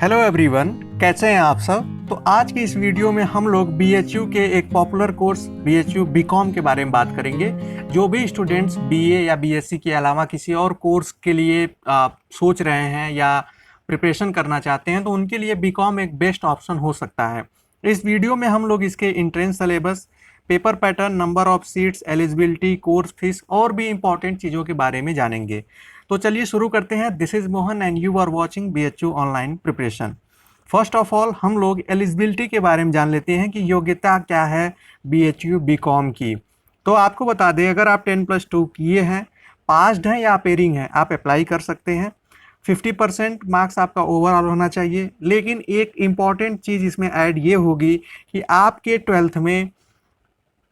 Hello everyone, कैसे हैं आप सब। तो आज की इस वीडियो में हम लोग बीएचयू के एक पॉपुलर कोर्स बीएचयू बीकॉम के बारे में बात करेंगे। जो भी स्टूडेंट्स बीए या बीएससी के अलावा किसी और कोर्स के लिए सोच रहे हैं या प्रिपरेशन करना चाहते हैं, तो उनके लिए बीकॉम एक बेस्ट ऑप्शन हो सकता है। इस वीडियो में हम लोग इसके entrance syllabus, paper pattern, number of seats, eligibility, course fees और भी इंपॉर्टेंट चीज़ों के बारे में जानेंगे। तो चलिए शुरू करते हैं। This is Mohan and you are watching BHU online preparation. First of all हम लोग एलिजिबिलिटी के बारे में जान लेते हैं कि योग्यता क्या है बीएचयू बीकॉम की। तो आपको बता दें, अगर आप 10+2 किए हैं, पास्ड हैं या अपेयरिंग हैं, आप अप्लाई कर सकते हैं। 50% मार्क्स आपका ओवरऑल होना चाहिए। लेकिन एक इम्पॉर्टेंट चीज़ इसमें ऐड ये होगी कि आपके 12th में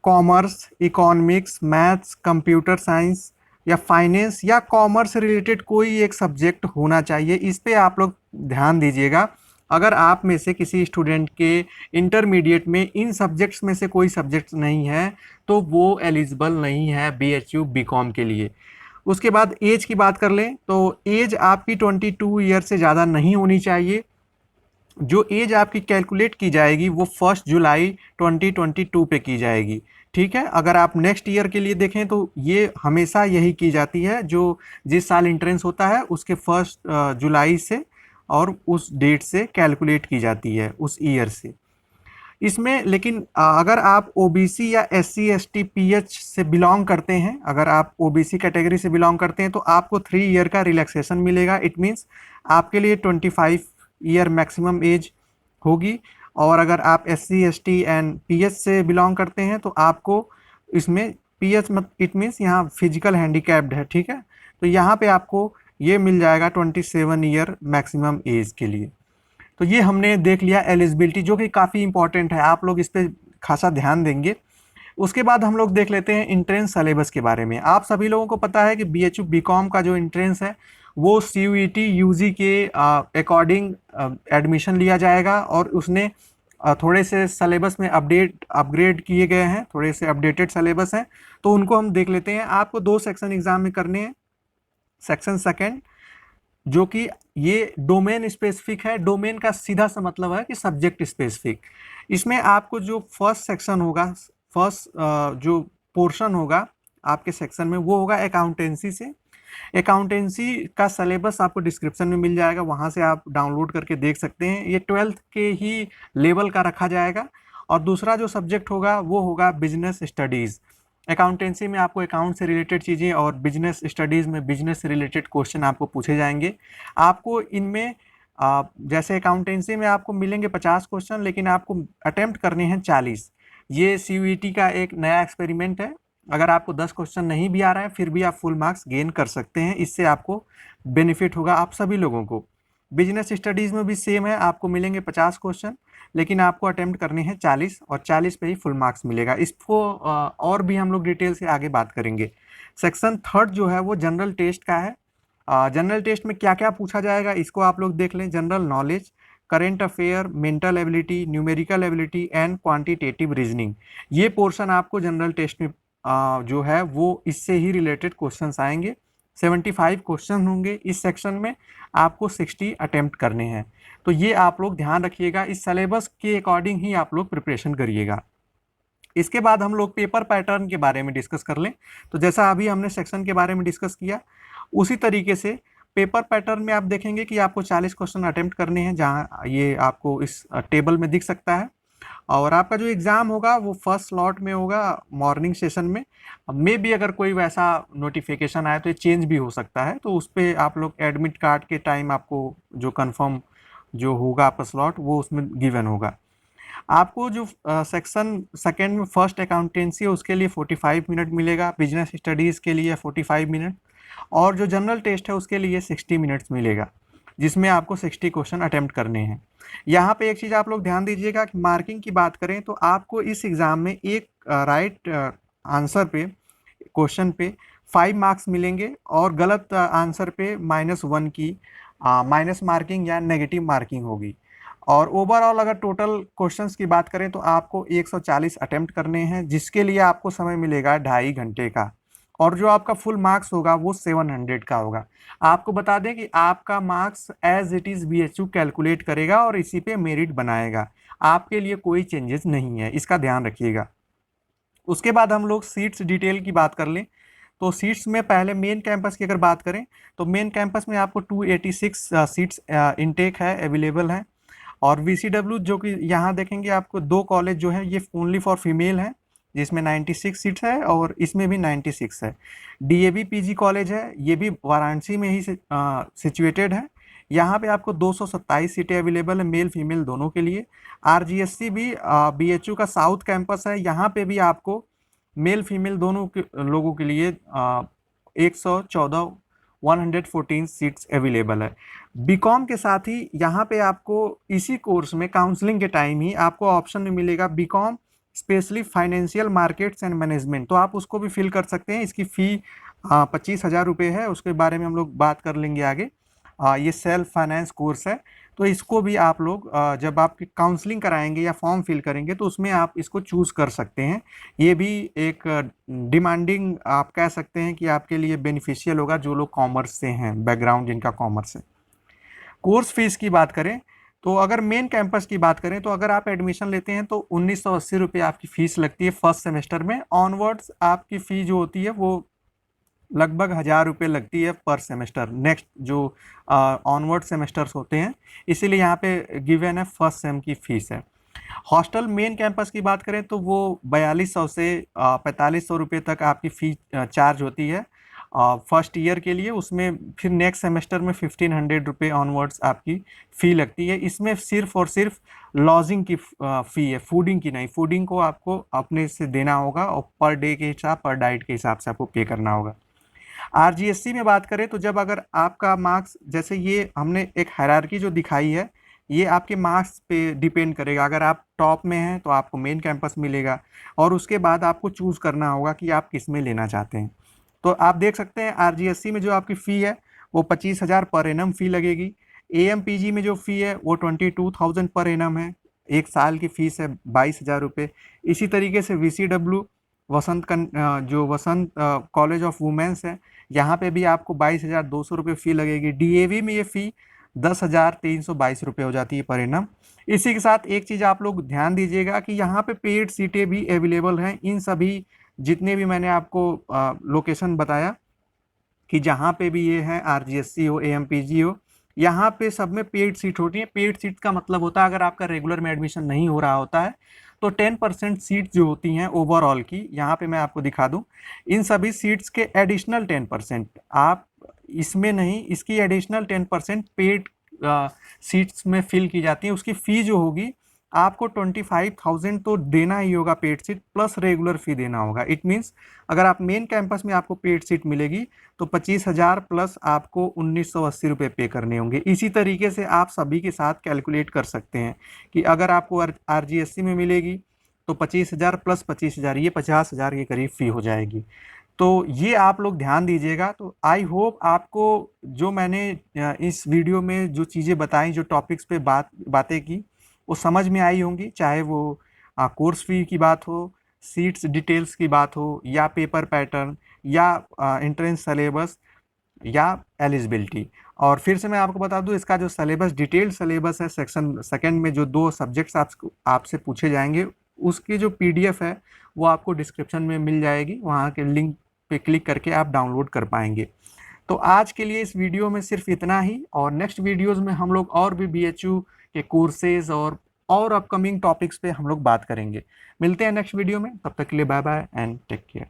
commerce, economics, maths, computer science या फाइनेंस या कॉमर्स से रिलेटेड कोई एक सब्जेक्ट होना चाहिए। इस पे आप लोग ध्यान दीजिएगा। अगर आप में से किसी स्टूडेंट के इंटरमीडिएट में इन सब्जेक्ट्स में से कोई सब्जेक्ट्स नहीं है, तो वो एलिजिबल नहीं है बीएचयू बीकॉम के लिए। उसके बाद एज की बात कर लें तो एज आपकी 22 ईयर से ज़्यादा नहीं होनी चाहिए। जो एज आपकी कैलकुलेट की जाएगी वो 1 जुलाई 2022 पे की जाएगी। ठीक है, अगर आप नेक्स्ट ईयर के लिए देखें तो ये हमेशा यही की जाती है, जो जिस साल इंट्रेंस होता है उसके 1 जुलाई से और उस डेट से कैलकुलेट की जाती है, उस ईयर से। इसमें लेकिन अगर आप ओबीसी या एससी एसटी पीएच से बिलोंग करते हैं, अगर आप ओबीसी कैटेगरी से बिलोंग करते हैं तो आपको 3 ईयर का रिलैक्सेशन मिलेगा। इट मीन्स आपके लिए 25 ईयर मैक्सिमम एज होगी। और अगर आप एससी एसटी एंड पीएच से बिलोंग करते हैं तो आपको इसमें पीएच मत इट मीन्स यहाँ फिजिकल हैंडीकैप्ड है, ठीक है, तो यहाँ पे आपको ये मिल जाएगा 27 ईयर मैक्सिमम एज के लिए। तो ये हमने देख लिया एलिजिबिलिटी, जो कि काफ़ी इंपॉर्टेंट है, आप लोग इस पर खासा ध्यान देंगे। उसके बाद हम लोग देख लेते हैं इंट्रेंस सिलेबस के बारे में। आप सभी लोगों को पता है कि बीएचयू बीकॉम का जो इंट्रेंस है वो सीयूईटी यूजी के अकॉर्डिंग एडमिशन लिया जाएगा, और उसने थोड़े से सिलेबस में अपग्रेड किए गए हैं, थोड़े से अपडेटेड सिलेबस हैं, तो उनको हम देख लेते हैं। आपको 2 सेक्शन एग्जाम में करने हैं। सेक्शन सेकेंड, जो कि ये डोमेन स्पेसिफिक है। डोमेन का सीधा सा मतलब है कि सब्जेक्ट स्पेसिफिक। इसमें आपको जो फर्स्ट सेक्शन होगा, फर्स्ट जो पोर्शन होगा आपके सेक्शन में, वो होगा अकाउंटेंसी से। अकाउंटेंसी का सिलेबस आपको डिस्क्रिप्शन में मिल जाएगा, वहाँ से आप डाउनलोड करके देख सकते हैं। ये 12th के ही लेवल का रखा जाएगा। और दूसरा जो सब्जेक्ट होगा वो होगा बिजनेस स्टडीज़। अकाउंटेंसी में आपको अकाउंट से रिलेटेड चीज़ें और बिजनेस स्टडीज़ में बिजनेस से रिलेटेड क्वेश्चन आपको पूछे जाएंगे। आपको इनमें जैसे अकाउंटेंसी में आपको मिलेंगे 50 क्वेश्चन, लेकिन आपको अटेम्प्ट करने हैं 40। ये सीयूईटी का एक नया एक्सपेरिमेंट है। अगर आपको 10 क्वेश्चन नहीं भी आ रहा है फिर भी आप फुल मार्क्स गेन कर सकते हैं। इससे आपको बेनिफिट होगा आप सभी लोगों को। बिजनेस स्टडीज़ में भी सेम है, आपको मिलेंगे 50 क्वेश्चन, लेकिन आपको अटेम्प्ट करने हैं 40, और 40 पे ही फुल मार्क्स मिलेगा। इसको और भी हम लोग डिटेल से आगे बात करेंगे। सेक्शन थर्ड जो है वो जनरल टेस्ट का है। जनरल टेस्ट में क्या क्या पूछा जाएगा इसको आप लोग देख लें। General knowledge, current affair, mental ability, numerical ability and quantitative reasoning. ये पोर्शन आपको जनरल टेस्ट में जो है वो इससे ही रिलेटेड क्वेश्चंस आएंगे। 75 क्वेश्चन होंगे इस सेक्शन में, आपको 60 अटेम्प्ट करने हैं। तो ये आप लोग ध्यान रखिएगा, इस सिलेबस के अकॉर्डिंग ही आप लोग प्रिपरेशन करिएगा। इसके बाद हम लोग पेपर पैटर्न के बारे में डिस्कस कर लें। तो जैसा अभी हमने सेक्शन के बारे में डिस्कस किया, उसी तरीके से पेपर पैटर्न में आप देखेंगे कि आपको 40 क्वेश्चन अटेम्प्ट करने हैं, जहाँ ये आपको इस टेबल में दिख सकता है। और आपका जो एग्ज़ाम होगा वो फर्स्ट स्लॉट में होगा मॉर्निंग सेशन में। भी अगर कोई वैसा नोटिफिकेशन आए तो ये चेंज भी हो सकता है, तो उस पर आप लोग एडमिट कार्ड के टाइम आपको जो कंफर्म जो होगा आपका स्लॉट वो उसमें गिवन होगा। आपको जो सेक्शन सेकेंड में फर्स्ट अकाउंटेंसी है उसके लिए 45 मिनट मिलेगा, बिजनेस स्टडीज़ के लिए 45 मिनट, और जो जनरल टेस्ट है उसके लिए 60 मिनट्स मिलेगा, जिसमें आपको 60 क्वेश्चन अटेम्प्ट करने हैं। यहाँ पे एक चीज़ आप लोग ध्यान दीजिएगा कि मार्किंग की बात करें तो आपको इस एग्ज़ाम में एक राइट आंसर पे, क्वेश्चन पे 5 मार्क्स मिलेंगे, और गलत आंसर पे -1 की माइनस मार्किंग या नेगेटिव मार्किंग होगी। और ओवरऑल अगर टोटल क्वेश्चंस की बात करें तो आपको 140 अटेम्प्ट करने हैं, जिसके लिए आपको समय मिलेगा 2.5 घंटे का। और जो आपका फुल मार्क्स होगा वो 700 का होगा। आपको बता दें कि आपका marks as it is BHU calculate करेगा और इसी पे मेरिट बनाएगा, आपके लिए कोई चेंजेस नहीं है, इसका ध्यान रखिएगा। उसके बाद हम लोग सीट्स डिटेल की बात कर लें तो सीट्स में पहले मेन कैंपस की अगर बात करें तो मेन कैंपस में आपको 286 सीट्स इनटेक है, अवेलेबल है। और VCW जो कि यहाँ देखेंगे आपको 2 कॉलेज जो है ये ओनली फॉर फीमेल है, जिसमें 96 सीट्स है और इसमें भी 96 है। DAV PG कॉलेज है, ये भी वाराणसी में ही सिचुएटेड है। यहाँ पे आपको 227 सीटें अवेलेबल है, मेल फीमेल दोनों के लिए। RGSC भी BHU का साउथ कैंपस है, यहाँ पे भी आपको मेल फीमेल दोनों के लोगों के लिए 114 114 सीट्स अवेलेबल है। बीकॉम के साथ ही यहाँ पे आपको इसी कोर्स में काउंसलिंग के टाइम ही आपको ऑप्शन में मिलेगा BCom specially financial markets and management, तो आप उसको भी फिल कर सकते हैं। इसकी फ़ी 25,000 रुपये है, उसके बारे में हम लोग बात कर लेंगे आगे। ये सेल्फ फाइनेंस कोर्स है, तो इसको भी आप लोग जब आप काउंसलिंग कराएंगे या फॉर्म फिल करेंगे तो उसमें आप इसको चूज़ कर सकते हैं। ये भी एक डिमांडिंग आप कह सकते हैं कि आपके लिए बेनिफिशियल होगा जो लोग कॉमर्स से हैं, बैकग्राउंड जिनका कॉमर्स है। कोर्स फीस की बात करें तो अगर मेन कैंपस की बात करें तो अगर आप एडमिशन लेते हैं तो 1980 रुपये आपकी फ़ीस लगती है फर्स्ट सेमेस्टर में। ऑनवर्ड्स आपकी फ़ी जो होती है वो लगभग 1000 रुपये लगती है पर सेमेस्टर, नेक्स्ट जो ऑनवर्ड सेमेस्टर्स होते हैं, इसीलिए यहाँ पे गिवन है फर्स्ट सेम की फ़ीस है। हॉस्टल मेन कैंपस की बात करें तो वो 4200 से 4500 रुपये तक आपकी फ़ी चार्ज होती है फर्स्ट ईयर के लिए। उसमें फिर नेक्स्ट सेमेस्टर में 1500 रुपये ऑनवर्ड्स आपकी फ़ी लगती है। इसमें सिर्फ और सिर्फ लॉजिंग की फ़ी है, फूडिंग की नहीं। फूडिंग को आपको अपने से देना होगा और पर डे के हिसाब, पर डाइट के हिसाब से आपको पे करना होगा। RGSC में बात करें तो जब अगर आपका मार्क्स, जैसे ये हमने एक हायरार्की जो दिखाई है, ये आपके मार्क्स पे डिपेंड करेगा। अगर आप टॉप में हैं तो आपको मेन कैंपस मिलेगा और उसके बाद आपको चूज़ करना होगा कि आप किस में लेना चाहते हैं। तो आप देख सकते हैं RGSC में जो आपकी फ़ी है वो 25,000 पर एनम फ़ी लगेगी। AMPG में जो फ़ी है वो 22,000 पर एनम है, एक साल की फ़ीस है 22,000 रुपये। इसी तरीके से VCW जो वसंत कॉलेज ऑफ वुमेंस है, यहाँ पे भी आपको 22,200 रुपये फ़ी लगेगी। DAV में ये फ़ी 10,322 रुपये हो जाती है पर एनम। इसी के साथ एक चीज़ आप लोग ध्यान दीजिएगा कि यहाँ पे पेड सीटें भी अवेलेबल हैं। इन सभी जितने भी मैंने आपको लोकेशन बताया कि जहाँ पे भी ये है RGSC हो, AMPG हो, यहाँ पे सब में पेड सीट होती है। पेड सीट का मतलब होता है अगर आपका रेगुलर में एडमिशन नहीं हो रहा होता है तो 10% सीट जो होती हैं ओवरऑल की, यहाँ पे मैं आपको दिखा दूँ, इन सभी सीट्स के एडिशनल 10% आप इसमें नहीं, इसकी एडिशनल 10% पेड सीट्स में फिल की जाती है। उसकी फ़ी जो होगी आपको 25,000 तो देना ही होगा पेड सीट, प्लस रेगुलर फ़ी देना होगा। इट मीन्स अगर आप मेन कैंपस में आपको पेड सीट मिलेगी तो 25,000 प्लस आपको 1980 रुपये पे करने होंगे। इसी तरीके से आप सभी के साथ कैलकुलेट कर सकते हैं कि अगर आपको RGSC में मिलेगी तो 25,000 प्लस 25,000, ये 50,000 के करीब फ़ी हो जाएगी। तो ये आप लोग ध्यान दीजिएगा। तो आई होप आपको जो मैंने इस वीडियो में जो चीज़ें बताई, जो टॉपिक्स पे बातें की, वो समझ में आई होंगी, चाहे वो कोर्स फ़ी की बात हो, सीट्स डिटेल्स की बात हो, या पेपर पैटर्न, या एंट्रेंस सिलेबस, या एलिजिबिलिटी। और फिर से मैं आपको बता दूं, इसका जो सिलेबस, डिटेल्ड सिलेबस है, सेक्शन सेकंड में जो 2 सब्जेक्ट्स आपसे पूछे जाएंगे, उसकी जो PDF है वो आपको डिस्क्रिप्शन में मिल जाएगी, वहाँ के लिंक पे क्लिक करके आप डाउनलोड कर पाएंगे। तो आज के लिए इस वीडियो में सिर्फ इतना ही, और नेक्स्ट वीडियोस में हम लोग और भी BHU के कोर्सेज और अपकमिंग टॉपिक्स पे हम लोग बात करेंगे। मिलते हैं नेक्स्ट वीडियो में, तब तक के लिए bye bye and take care.